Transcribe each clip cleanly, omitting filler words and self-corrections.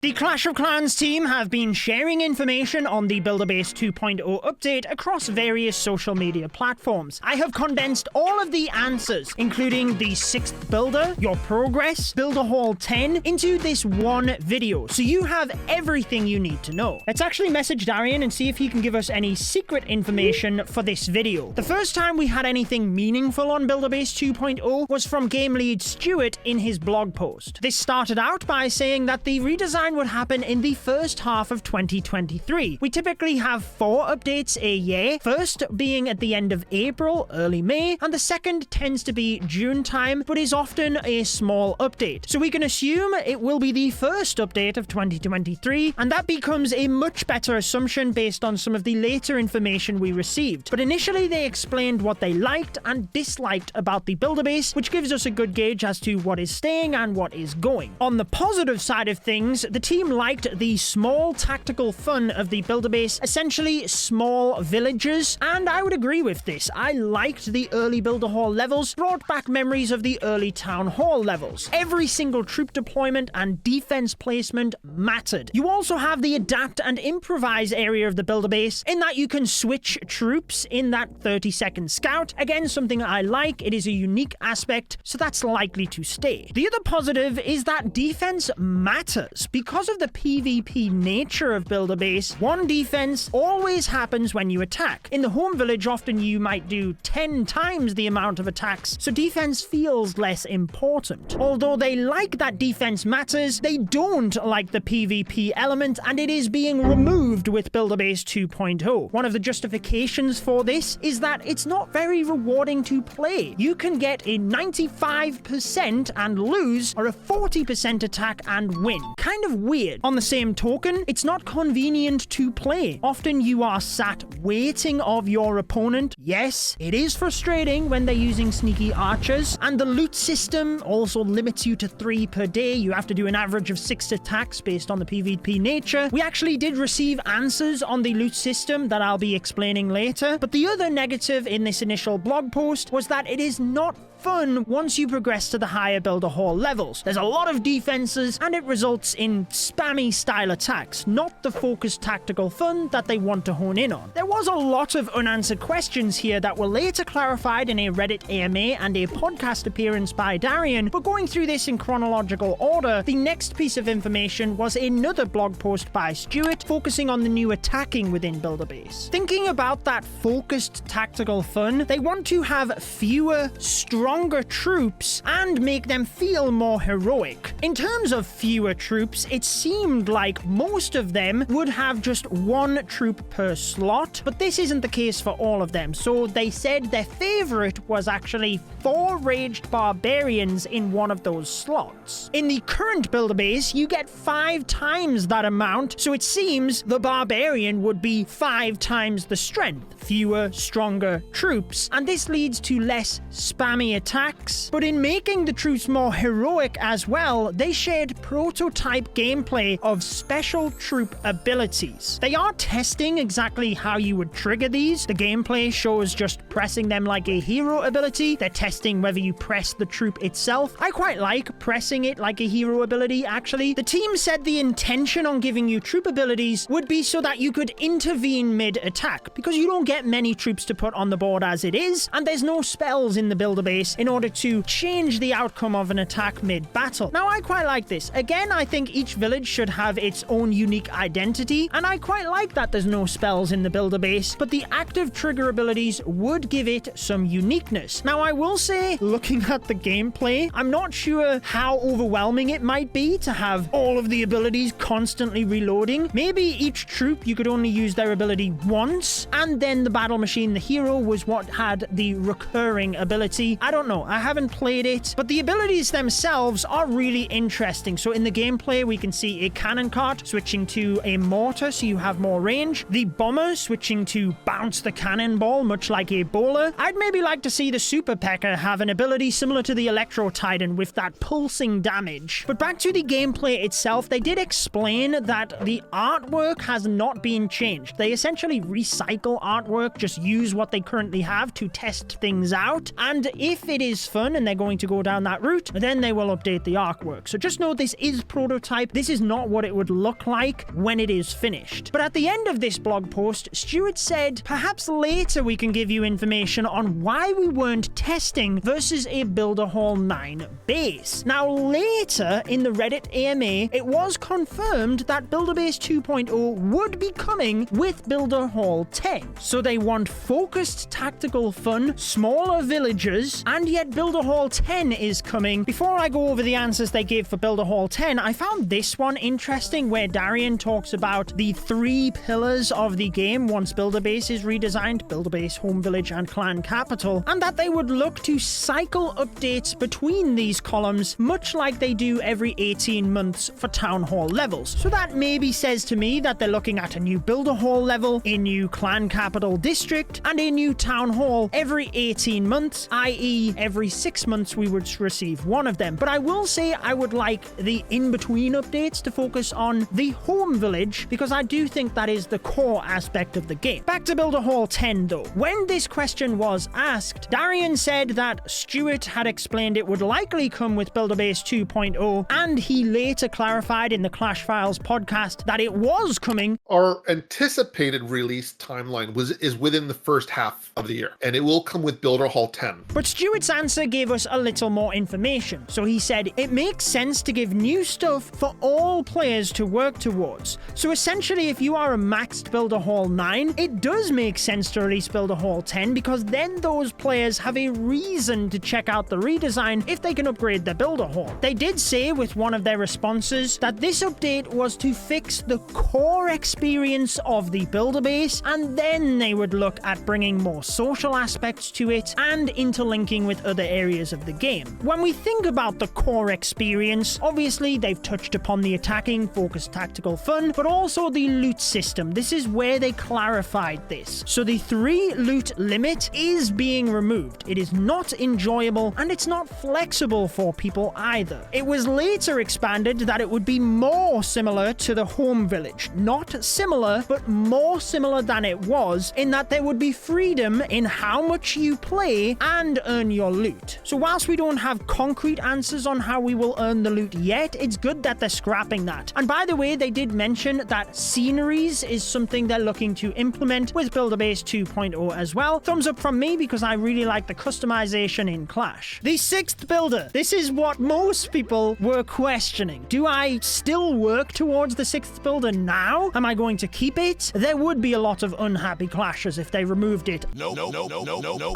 The Clash of Clans team have been sharing information on the Builder Base 2.0 update across various social media platforms. I have condensed all of the answers, including the 6th builder, your progress, Builder Hall 10, into this one video, so you have everything you need to know. Let's actually message Darian and see if he can give us any secret information for this video. The first time we had anything meaningful on Builder Base 2.0 was from game lead Stuart in his blog post. This started out by saying that the redesign would happen in the first half of 2023. We typically have 4 updates a year, first being at the end of April, early May, and the second tends to be June time, but is often a small update. So we can assume it will be the first update of 2023, and that becomes a much better assumption based on some of the later information we received. But initially they explained what they liked and disliked about the Builder Base, which gives us a good gauge as to what is staying and what is going. On the positive side of things, the team liked the small tactical fun of the Builder Base, essentially small villages, and I would agree with this. I liked the early Builder Hall levels, brought back memories of the early Town Hall levels. Every single troop deployment and defense placement mattered. You also have the adapt and improvise area of the Builder Base, in that you can switch troops in that 30-second scout. Again, something I like. It is a unique aspect, so that's likely to stay. The other positive is that defense matters. Because of the PvP nature of Builder Base, one defense always happens when you attack. In the home village, often you might do 10 times the amount of attacks, so defense feels less important. Although they like that defense matters, they don't like the PvP element, and it is being removed with Builder Base 2.0. One of the justifications for this is that it's not very rewarding to play. You can get a 95% and lose, or a 40% attack and win. Kind of weird. On the same token, it's not convenient to play. Often you are sat waiting of your opponent. Yes, it is frustrating when they're using sneaky archers, and the loot system also limits you to 3 per day. You have to do an average of 6 attacks based on the PvP nature. We actually did receive answers on the loot system that I'll be explaining later, but the other negative in this initial blog post was that it is not fun once you progress to the higher Builder Hall levels. There's a lot of defenses, and it results in spammy style attacks, not the focused tactical fun that they want to hone in on. There was a lot of unanswered questions here that were later clarified in a Reddit AMA and a podcast appearance by Darian, but going through this in chronological order, the next piece of information was another blog post by Stuart focusing on the new attacking within Builder Base. Thinking about that focused tactical fun, they want to have fewer, stronger troops and make them feel more heroic. In terms of fewer troops, it seemed like most of them would have just 1 troop per slot, but this isn't the case for all of them. So they said their favorite was actually 4 raged barbarians in one of those slots. In the current Builder Base, you get 5 times that amount, so it seems the barbarian would be 5 times the strength. Fewer, stronger troops, and this leads to less spammy attacks. But in making the troops more heroic as well, they shared prototype gameplay of special troop abilities. They are testing exactly how you would trigger these. The gameplay shows just pressing them like a hero ability. They're testing whether you press the troop itself. I quite like pressing it like a hero ability, actually. The team said the intention on giving you troop abilities would be so that you could intervene mid-attack, because you don't get many troops to put on the board as it is, and there's no spells in the Builder Base in order to change the outcome of an attack mid-battle. Now, I quite like this. Again, I think each village should have its own unique identity, and I quite like that there's no spells in the Builder Base, but the active trigger abilities would give it some uniqueness. Now, I will say, looking at the gameplay, I'm not sure how overwhelming it might be to have all of the abilities constantly reloading. Maybe each troop you could only use their ability once, and then the battle machine, the hero, was what had the recurring ability. I don't know. I haven't played it, but the abilities themselves are really interesting. So in the gameplay, we can see a cannon cart switching to a mortar, so you have more range. The bomber switching to bounce the cannonball, much like a bowler. I'd maybe like to see the Super P.E.K.K.A. have an ability similar to the Electro Titan with that pulsing damage. But back to the gameplay itself, they did explain that the artwork has not been changed. They essentially recycle artwork, just use what they currently have to test things out. And if it is fun and they're going to go down that route, then they will update the artwork. So just know this is prototype. This is not what it would look like when it is finished. But at the end of this blog post, Stuart said, perhaps later we can give you information on why we weren't testing versus a Builder Hall 9 base. Now later in the Reddit AMA, it was confirmed that Builder Base 2.0 would be coming with Builder Hall 10. So they want focused tactical fun, smaller villages, and yet Builder Hall 10 is coming. Before I go over the answers they gave for Builder Hall 10, I found this one interesting where Darian talks about the 3 pillars of the game once Builder Base is redesigned: Builder Base, Home Village, and Clan Capital, and that they would look to cycle updates between these columns, much like they do every 18 months for Town Hall levels. So that maybe says to me that they're looking at a new Builder Hall level, a new Clan Capital district, and a new Town Hall every 18 months, i.e. every 6 months we would receive one of them. But I will say I would like the in-between updates to focus on the Home Village, because I do think that is the core aspect of the game. Back to Builder Hall 10 though. When this question was asked, Darian said that Stuart had explained it would likely come with Builder Base 2.0, and he later clarified in the Clash Files podcast that it was coming. Our anticipated release timeline is within the first half of the year, and it will come with Builder Hall 10. But Stuart's answer gave us a little more information. So he said, it makes sense to give new stuff for all players to work towards. So essentially, if you are a maxed Builder Hall 9, it does make sense to release Builder Hall 10, because then those players have a reason to check out the redesign if they can upgrade their Builder Hall. They did say with one of their responses that this update was to fix the core experience of the Builder Base, and then they would look at bringing more social aspects to it and interlinking with other areas of the game. When we think about the core experience, obviously they've touched upon the attacking, focused tactical fun, but also the loot system. This is where they clarified this. So the 3 loot limit is being removed. It is not enjoyable, and it's not flexible for people either. It was later expanded that it would be more similar to the Home Village. Not similar, but more similar than it was, in that there would be freedom in how much you play and earn your loot. So whilst we don't have concrete answers on how we will earn the loot yet, it's good that they're scrapping that. And by the way, they did mention that sceneries is something they're looking to implement with Builder Base 2.0 as well. Thumbs up from me, because I really like the customization in Clash. The 6th builder. This is what most people were questioning. Do I still work towards the 6th builder now? Am I going to keep it? There would be a lot of unhappy Clashers if they removed it. No.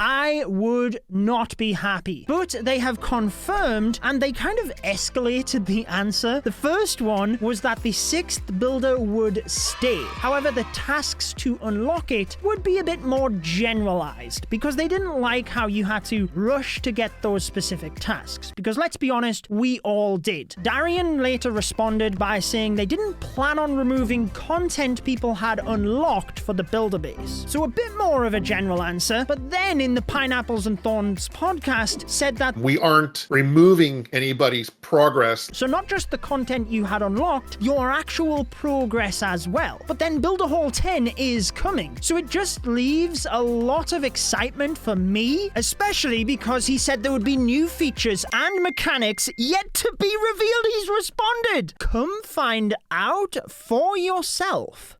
I would not be happy. But they have confirmed, and they kind of escalated the answer. The first one was that the 6th builder would stay. However, the tasks to unlock it would be a bit more generalized, because they didn't like how you had to rush to get those specific tasks. Because let's be honest, we all did. Darian later responded by saying they didn't plan on removing content people had unlocked for the Builder Base. So a bit more of a general answer, but then in the Pineapples and Thorns podcast said that we aren't removing anybody's progress. So not just the content you had unlocked, your actual progress as well. But then Builder Hall 10 is coming. So it just leaves a lot of excitement for me, especially because he said there would be new features and mechanics yet to be revealed. He's responded. Come find out for yourself.